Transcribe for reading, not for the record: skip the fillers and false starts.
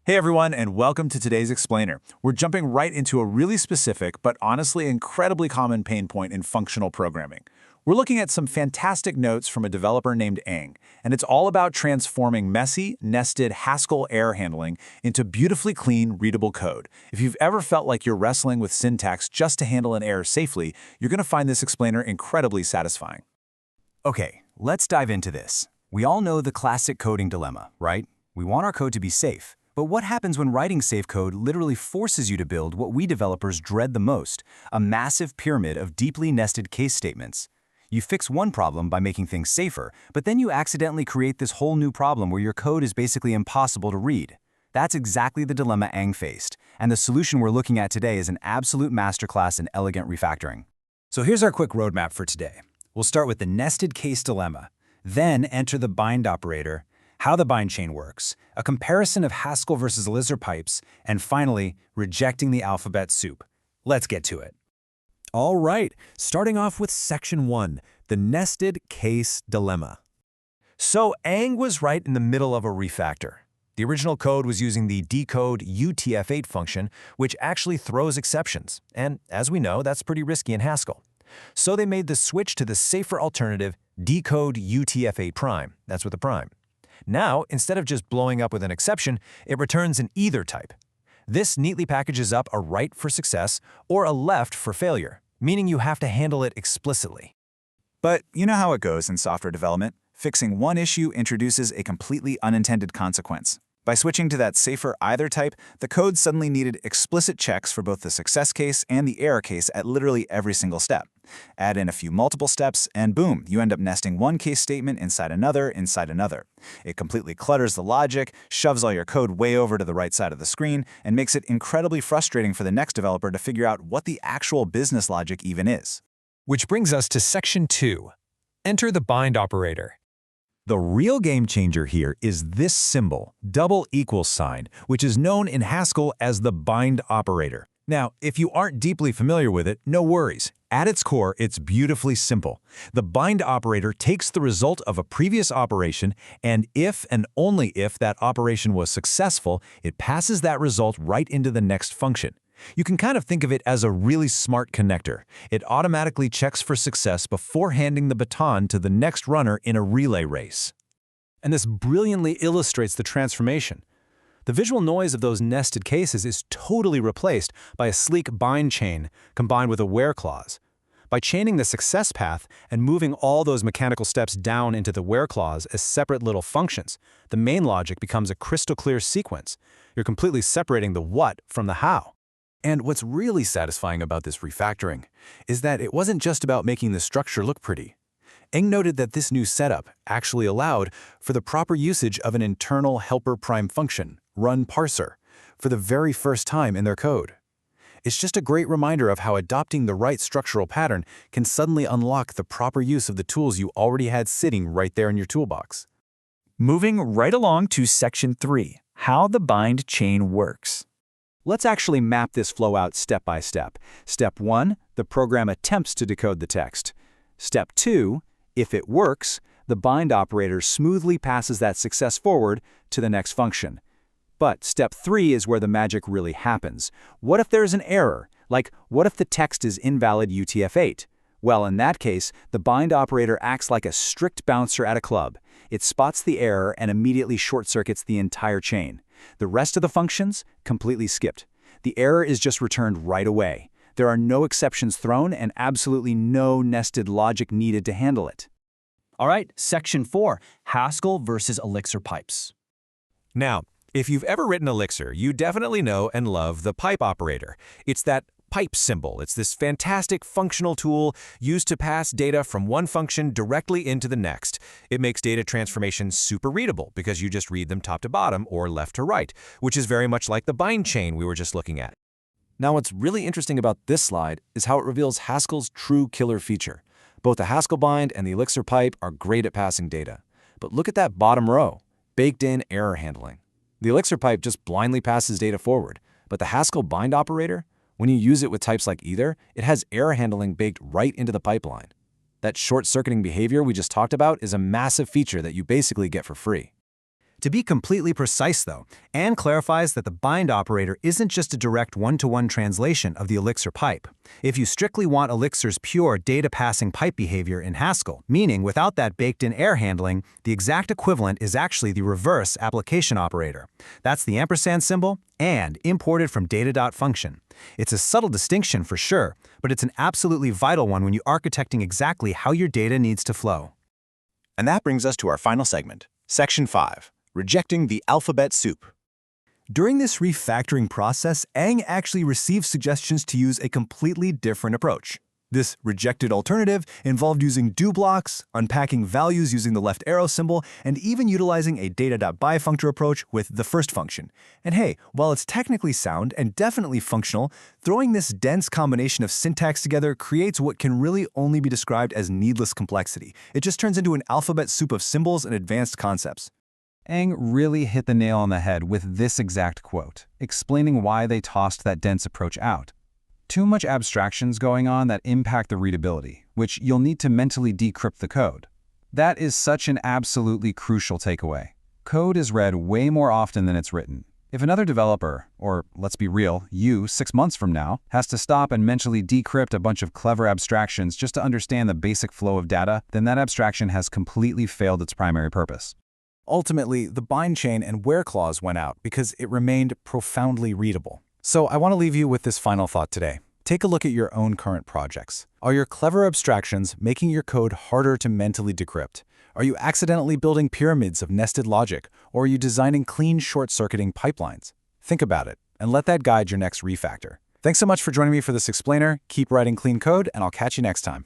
Hey everyone, and welcome to today's explainer. We're jumping right into a really specific, but honestly incredibly common pain point in functional programming. We're looking at some fantastic notes from a developer named Ang, and it's all about transforming messy, nested Haskell error handling into beautifully clean, readable code. If you've ever felt like you're wrestling with syntax just to handle an error safely, you're going to find this explainer incredibly satisfying. Okay, let's dive into this. We all know the classic coding dilemma, right? We want our code to be safe. But what happens when writing safe code literally forces you to build what we developers dread the most, a massive pyramid of deeply nested case statements? You fix one problem by making things safer, but then you accidentally create this whole new problem where your code is basically impossible to read. That's exactly the dilemma Ang faced, and the solution we're looking at today is an absolute masterclass in elegant refactoring. So here's our quick roadmap for today. We'll start with the nested case dilemma, then enter the bind operator, how the bind chain works, a comparison of Haskell versus Elixir pipes, and finally, rejecting the alphabet soup. Let's get to it. All right, starting off with Section 1, the nested case dilemma. So Ang was right in the middle of a refactor. The original code was using the decode UTF-8 function, which actually throws exceptions, and as we know, that's pretty risky in Haskell. So they made the switch to the safer alternative, decode UTF-8 prime. That's with a prime. Now, instead of just blowing up with an exception, it returns an either type. This neatly packages up a right for success or a left for failure, meaning you have to handle it explicitly. But you know how it goes in software development. Fixing one issue introduces a completely unintended consequence. By switching to that safer either type, the code suddenly needed explicit checks for both the success case and the error case at literally every single step. Add in a few multiple steps, and boom, you end up nesting one case statement inside another. It completely clutters the logic, shoves all your code way over to the right side of the screen, and makes it incredibly frustrating for the next developer to figure out what the actual business logic even is. Which brings us to Section 2. Enter the bind operator. The real game changer here is this symbol, $, which is known in Haskell as the bind operator. Now, if you aren't deeply familiar with it, no worries. At its core, it's beautifully simple. The bind operator takes the result of a previous operation, and if and only if that operation was successful, it passes that result right into the next function. You can kind of think of it as a really smart connector. It automatically checks for success before handing the baton to the next runner in a relay race. And this brilliantly illustrates the transformation. The visual noise of those nested cases is totally replaced by a sleek bind chain combined with a where clause. By chaining the success path and moving all those mechanical steps down into the where clause as separate little functions, the main logic becomes a crystal clear sequence. You're completely separating the what from the how. And what's really satisfying about this refactoring is that it wasn't just about making the structure look pretty. Ang noted that this new setup actually allowed for the proper usage of an internal helper prime function, run parser, for the very first time in their code. It's just a great reminder of how adopting the right structural pattern can suddenly unlock the proper use of the tools you already had sitting right there in your toolbox. Moving right along to Section 3, how the bind chain works. Let's actually map this flow out step by step. Step 1, the program attempts to decode the text. Step 2, if it works, the bind operator smoothly passes that success forward to the next function. But Step 3 is where the magic really happens. What if there's an error? Like, what if the text is invalid UTF-8? Well, in that case, the bind operator acts like a strict bouncer at a club. It spots the error and immediately short-circuits the entire chain. The rest of the functions, completely skipped. The error is just returned right away. There are no exceptions thrown and absolutely no nested logic needed to handle it. All right, Section 4, Haskell versus Elixir pipes. Now, if you've ever written Elixir, you definitely know and love the pipe operator. It's that pipe symbol. It's this fantastic functional tool used to pass data from one function directly into the next. It makes data transformations super readable because you just read them top to bottom or left to right, which is very much like the bind chain we were just looking at. Now, what's really interesting about this slide is how it reveals Haskell's true killer feature. Both the Haskell bind and the Elixir pipe are great at passing data. But look at that bottom row, baked-in error handling. The Elixir pipe just blindly passes data forward, but the Haskell bind operator, when you use it with types like either, it has error handling baked right into the pipeline. That short-circuiting behavior we just talked about is a massive feature that you basically get for free. To be completely precise, though, Ang clarifies that the bind operator isn't just a direct one-to-one translation of the Elixir pipe. If you strictly want Elixir's pure data-passing pipe behavior in Haskell, meaning without that baked-in error handling, the exact equivalent is actually the reverse application operator. That's the ampersand symbol and imported from data.function. It's a subtle distinction for sure, but it's an absolutely vital one when you're architecting exactly how your data needs to flow. And that brings us to our final segment, Section 5. Rejecting the alphabet soup. During this refactoring process, Ang actually received suggestions to use a completely different approach. This rejected alternative involved using do blocks, unpacking values using the left arrow symbol, and even utilizing a data.bitfunctor approach with the first function. And hey, while it's technically sound and definitely functional, throwing this dense combination of syntax together creates what can really only be described as needless complexity. It just turns into an alphabet soup of symbols and advanced concepts. Ang really hit the nail on the head with this exact quote, explaining why they tossed that dense approach out. Too much abstractions going on that impact the readability, which you'll need to mentally decrypt the code. That is such an absolutely crucial takeaway. Code is read way more often than it's written. If another developer, or let's be real, you, 6 months from now, has to stop and mentally decrypt a bunch of clever abstractions just to understand the basic flow of data, then that abstraction has completely failed its primary purpose. Ultimately, the bind chain and where clause went out because it remained profoundly readable. So I want to leave you with this final thought today. Take a look at your own current projects. Are your clever abstractions making your code harder to mentally decrypt? Are you accidentally building pyramids of nested logic, or are you designing clean short-circuiting pipelines? Think about it, and let that guide your next refactor. Thanks so much for joining me for this explainer. Keep writing clean code, and I'll catch you next time.